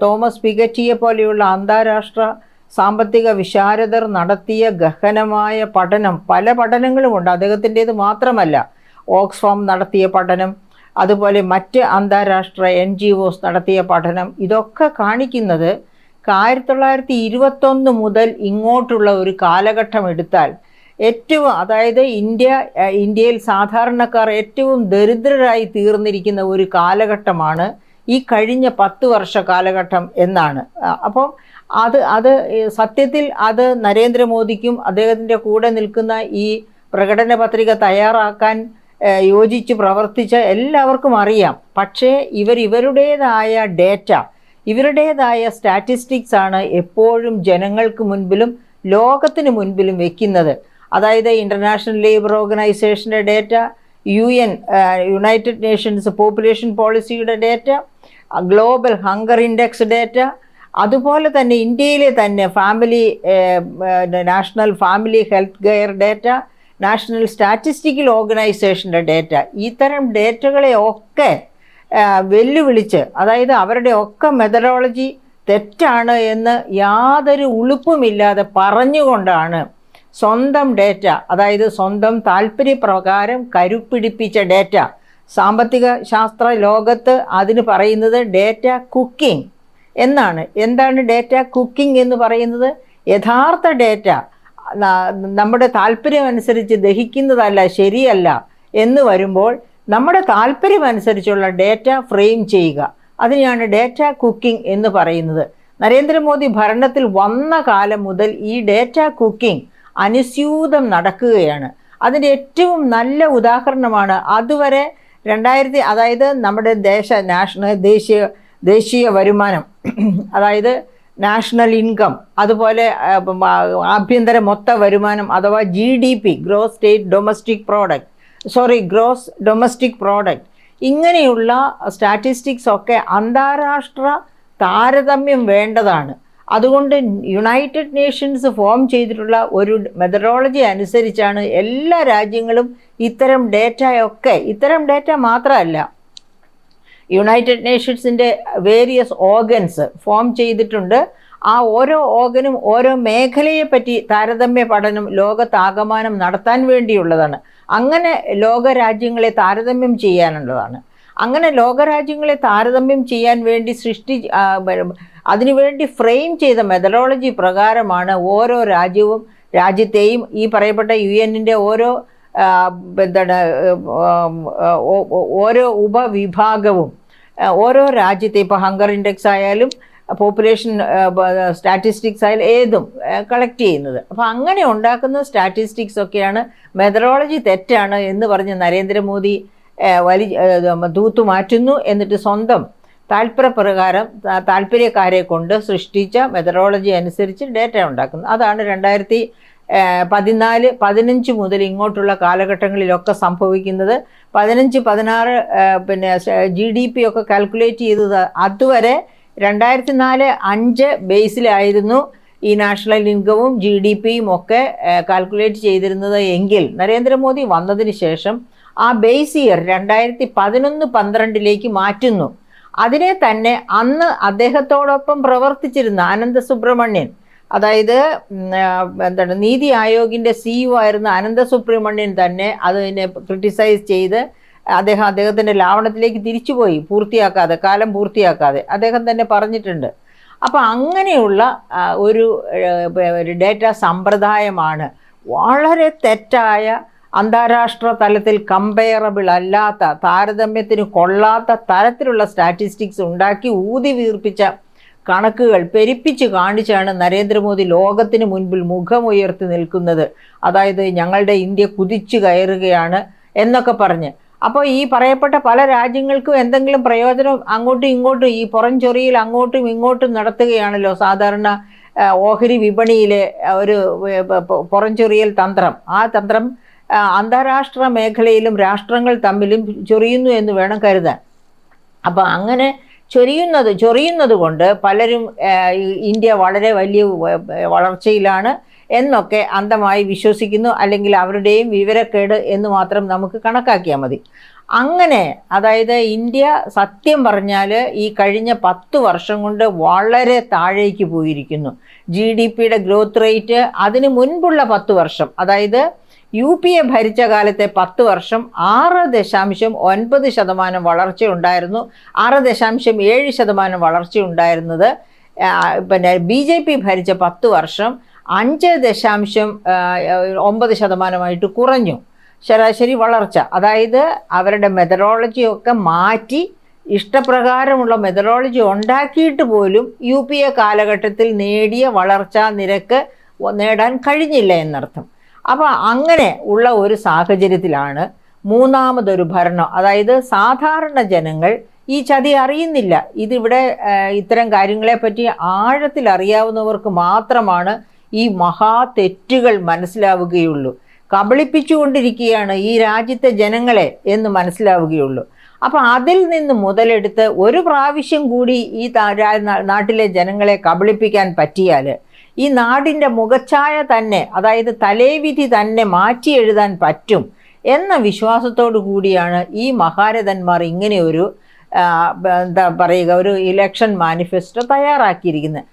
Thomas പികറ്റിയെ പോലെയുള്ള അന്താരാഷ്ട്ര സാമ്പത്തിക വിശാരദർ നടത്തിയ ഗഹനമായ പഠനം, പല പഠനങ്ങളുമുണ്ട്, അദ്ദേഹത്തിൻ്റേത് മാത്രമല്ല. ഓക്സ്ഫാം നടത്തിയ പഠനം, അതുപോലെ മറ്റ് അന്താരാഷ്ട്ര NGOs നടത്തിയ പഠനം, ഇതൊക്കെ കാണിക്കുന്നത് 1921 മുതൽ ഇങ്ങോട്ടുള്ള ഒരു കാലഘട്ടം എടുത്താൽ ഏറ്റവും, അതായത് ഇന്ത്യയിൽ സാധാരണക്കാർ ഏറ്റവും ദരിദ്രരായി തീർന്നിരിക്കുന്ന ഒരു കാലഘട്ടമാണ് ഈ കഴിഞ്ഞ 10 വർഷ കാലഘട്ടം എന്നാണ്. അപ്പം അത് സത്യത്തിൽ അത് നരേന്ദ്രമോദിക്കും അദ്ദേഹത്തിൻ്റെ കൂടെ നിൽക്കുന്ന ഈ പ്രകടന പത്രിക തയ്യാറാക്കാൻ യോജിച്ച് പ്രവർത്തിച്ച എല്ലാവർക്കും അറിയാം. പക്ഷേ ഇവരുടേതായ ഡേറ്റ, ഇവരുടേതായ സ്റ്റാറ്റിസ്റ്റിക്സ് ആണ് എപ്പോഴും ജനങ്ങൾക്ക് മുൻപിലും ലോകത്തിന് മുൻപിലും വെക്കുന്നത്. അതായത് ഇൻ്റർനാഷണൽ ലേബർ ഓർഗനൈസേഷൻ്റെ ഡേറ്റ, യുണൈറ്റഡ് നേഷൻസ് പോപ്പുലേഷൻ പോളിസിയുടെ data, global hunger index data, അതുപോലെ തന്നെ ഇന്ത്യയിലെ തന്നെ national family health care data, national statistical ഓർഗനൈസേഷൻ്റെ ഡേറ്റ, ഇത്തരം ഡേറ്റകളെ ഒക്കെ വെല്ലുവിളിച്ച്, അതായത് അവരുടെ ഒക്കെ മെത്തഡോളജി തെറ്റാണ് എന്ന് യാതൊരു ഉളുപ്പുമില്ലാതെ പറഞ്ഞുകൊണ്ടാണ് സ്വന്തം ഡേറ്റ, അതായത് സ്വന്തം താല്പര്യപ്രകാരം കരുപ്പിടിപ്പിച്ച ഡേറ്റ, സാമ്പത്തിക ശാസ്ത്ര ലോകത്ത് അതിന് പറയുന്നത് ഡേറ്റ കുക്കിംഗ് എന്നാണ്. എന്താണ് ഡേറ്റ കുക്കിംഗ് എന്ന് പറയുന്നത്? യഥാർത്ഥ ഡേറ്റ നമ്മുടെ താല്പര്യമനുസരിച്ച് ദഹിക്കുന്നതല്ല, ശരിയല്ല എന്ന് വരുമ്പോൾ നമ്മുടെ താല്പര്യമനുസരിച്ചുള്ള ഡേറ്റ ഫ്രെയിം ചെയ്യുക, അതിനെയാണ് ഡേറ്റ കുക്കിംഗ് എന്ന് പറയുന്നത്. നരേന്ദ്രമോദി ഭരണത്തിൽ വന്ന കാലം മുതൽ ഈ ഡേറ്റ കുക്കിംഗ് അനുസ്യൂതം നടക്കുകയാണ്. അതിൻ്റെ ഏറ്റവും നല്ല ഉദാഹരണമാണ് അതുവരെ അതായത് നമ്മുടെ ദേശീയ വരുമാനം, അതായത് നാഷണൽ ഇൻകം, അതുപോലെ ആഭ്യന്തര മൊത്ത വരുമാനം അഥവാ GDP, ഗ്രോസ് ഡൊമസ്റ്റിക് പ്രോഡക്റ്റ്, ഇങ്ങനെയുള്ള സ്റ്റാറ്റിസ്റ്റിക്സ് ഒക്കെ അന്താരാഷ്ട്ര താരതമ്യം വേണ്ടതാണ്. അതുകൊണ്ട് യുണൈറ്റഡ് നേഷൻസ് ഫോം ചെയ്തിട്ടുള്ള ഒരു മെത്തഡോളജി അനുസരിച്ചാണ് എല്ലാ രാജ്യങ്ങളും ഇത്തരം ഡേറ്റ മാത്രമല്ല, യുണൈറ്റഡ് നേഷൻസിൻ്റെ വേരിയസ് ഓർഗൻസ് ഫോം ചെയ്തിട്ടുണ്ട്. ആ ഓരോ ഓർഗനും ഓരോ മേഖലയെപ്പറ്റി താരതമ്യ പഠനം ലോകത്താകമാനം നടത്താൻ വേണ്ടിയുള്ളതാണ്. അങ്ങനെ ലോകരാജ്യങ്ങളെ താരതമ്യം ചെയ്യാനുള്ളതാണ്. അങ്ങനെ ലോകരാജ്യങ്ങളെ താരതമ്യം ചെയ്യാൻ വേണ്ടി അതിനുവേണ്ടി ഫ്രെയിം ചെയ്ത മെത്തഡോളജി പ്രകാരമാണ് ഓരോ രാജ്യത്തെയും ഈ പറയപ്പെട്ട UN-ൻ്റെ ഓരോ ഉപവിഭാഗവും ഓരോ രാജ്യത്തെ, ഇപ്പോൾ ഹങ്കർ ഇൻഡെക്സ് ആയാലും പോപ്പുലേഷൻ സ്റ്റാറ്റിസ്റ്റിക്സ് ആയാലും ഏതും കളക്ട് ചെയ്യുന്നത്. അപ്പോൾ അങ്ങനെ ഉണ്ടാക്കുന്ന സ്റ്റാറ്റിസ്റ്റിക്സ് ഒക്കെയാണ് മെത്തഡോളജി തെറ്റാണ് എന്ന് പറഞ്ഞ് നരേന്ദ്രമോദി തൂത്തു മാറ്റുന്നു. എന്നിട്ട് സ്വന്തം താല്പര്യക്കാരെ കൊണ്ട് സൃഷ്ടിച്ച മെത്തഡോളജി അനുസരിച്ച് ഡേറ്റ ഉണ്ടാക്കുന്നു. അതാണ് 2014-15 മുതൽ ഇങ്ങോട്ടുള്ള കാലഘട്ടങ്ങളിലൊക്കെ സംഭവിക്കുന്നത്. 15-16 GDP ഒക്കെ കാൽക്കുലേറ്റ് ചെയ്തത് അതുവരെ 2004-5 ബേസിലായിരുന്നു ഈ നാഷണൽ ഇൻകവും GDPയും ഒക്കെ കാൽക്കുലേറ്റ് ചെയ്തിരുന്നത് എങ്കിൽ നരേന്ദ്രമോദി വന്നതിന് ശേഷം ആ ബേസ് ഇയർ 2011-12 മാറ്റുന്നു. അതിനെ തന്നെ അന്ന് അദ്ദേഹത്തോടൊപ്പം പ്രവർത്തിച്ചിരുന്ന അനന്തസുബ്രഹ്മണ്യൻ, അതായത് നീതി ആയോഗിൻ്റെ CEO ആയിരുന്ന അനന്തസുബ്രഹ്മണ്യൻ തന്നെ അതിനെ ക്രിട്ടിസൈസ് ചെയ്ത് അദ്ദേഹത്തിൻ്റെ ലാവണത്തിലേക്ക് തിരിച്ചുപോയി, കാലം പൂർത്തിയാക്കാതെ അദ്ദേഹം തന്നെ പറഞ്ഞിട്ടുണ്ട്. അപ്പോൾ അങ്ങനെയുള്ള ഒരു ഡേറ്റ സമ്പ്രദായമാണ് വളരെ തെറ്റായ, അന്താരാഷ്ട്ര തലത്തിൽ കമ്പയറബിൾ അല്ലാത്ത, താരതമ്യത്തിന് കൊള്ളാത്ത തരത്തിലുള്ള സ്റ്റാറ്റിസ്റ്റിക്സ് ഉണ്ടാക്കി ഊതി വീർപ്പിച്ച കണക്കുകൾ പെരുപ്പിച്ച് കാണിച്ചാണ് നരേന്ദ്രമോദി ലോകത്തിന് മുൻപിൽ മുഖമുയർത്തി നിൽക്കുന്നത്. അതായത് ഞങ്ങളുടെ ഇന്ത്യ കുതിച്ചു കയറുകയാണ് എന്നൊക്കെ പറഞ്ഞ്. അപ്പോൾ ഈ പറയപ്പെട്ട പല രാജ്യങ്ങൾക്കും എന്തെങ്കിലും പ്രയോജനം അങ്ങോട്ടും ഇങ്ങോട്ടും ഈ പുറംചൊറിയിൽ അങ്ങോട്ടും ഇങ്ങോട്ടും നടത്തുകയാണല്ലോ സാധാരണ ഓഹരി വിപണിയിലെ ഒരു പുറംചൊറിയൽ തന്ത്രം. ആ തന്ത്രം അന്താരാഷ്ട്ര മേഖലയിലും രാഷ്ട്രങ്ങൾ തമ്മിലും ചൊറിയുന്നു എന്ന് വേണം കരുതാൻ. അപ്പോൾ അങ്ങനെ ചൊറിയുന്നത് കൊണ്ട് പലരും ഇന്ത്യ വളരെ വലിയ വളർച്ചയിലാണ് എന്നൊക്കെ അന്ധമായി വിശ്വസിക്കുന്നു, അല്ലെങ്കിൽ അവരുടെയും വിവരക്കേട് എന്ന് മാത്രം നമുക്ക് കണക്കാക്കിയാൽ മതി. അങ്ങനെ അതായത് ഇന്ത്യ സത്യം പറഞ്ഞാൽ ഈ കഴിഞ്ഞ 10 വർഷം കൊണ്ട് വളരെ താഴേക്ക് പോയിരിക്കുന്നു. GDP ഗ്രോത്ത് റേറ്റ് അതിന് മുൻപുള്ള 10 വർഷം, അതായത് UPA ഭരിച്ച കാലത്തെ 10 വർഷം 6.9% വളർച്ചയുണ്ടായിരുന്നു. 6.7% വളർച്ചയുണ്ടായിരുന്നത് പിന്നെ BJP ഭരിച്ച 10 വർഷം 5.9% കുറഞ്ഞു ശരാശരി വളർച്ച. അതായത് അവരുടെ മെത്തഡോളജിയൊക്കെ മാറ്റി ഇഷ്ടപ്രകാരമുള്ള മെത്തഡോളജി ഉണ്ടാക്കിയിട്ട് പോലും UPA കാലഘട്ടത്തിൽ നേടിയ വളർച്ചാ നിരക്ക് നേടാൻ കഴിഞ്ഞില്ല എന്നർത്ഥം. അപ്പോൾ അങ്ങനെ ഉള്ള ഒരു സാഹചര്യത്തിലാണ് മൂന്നാമതൊരു ഭരണം, അതായത് സാധാരണ ജനങ്ങൾ ഈ ചതി അറിയുന്നില്ല. ഇതിവിടെ ഇത്തരം കാര്യങ്ങളെപ്പറ്റി ആഴത്തിൽ അറിയാവുന്നവർക്ക് മാത്രമാണ് ഈ മഹാ തെറ്റുകൾ മനസ്സിലാവുകയുള്ളൂ. കബളിപ്പിച്ചുകൊണ്ടിരിക്കുകയാണ് ഈ രാജ്യത്തെ ജനങ്ങളെ എന്ന് മനസ്സിലാവുകയുള്ളൂ. അപ്പം അതിൽ നിന്ന് മുതലെടുത്ത് ഒരു പ്രാവശ്യം കൂടി ഈ നാട്ടിലെ ജനങ്ങളെ കബളിപ്പിക്കാൻ പറ്റിയാൽ ഈ നാടിൻ്റെ മുഖച്ഛായ തന്നെ, അതായത് തലേവിധി തന്നെ മാറ്റി എഴുതാൻ പറ്റും എന്ന വിശ്വാസത്തോടു കൂടിയാണ് ഈ മഹാരഥന്മാർ ഇങ്ങനെ ഒരു എന്താ പറയുക, ഒരു ഇലക്ഷൻ മാനിഫെസ്റ്റോ തയ്യാറാക്കിയിരിക്കുന്നത്.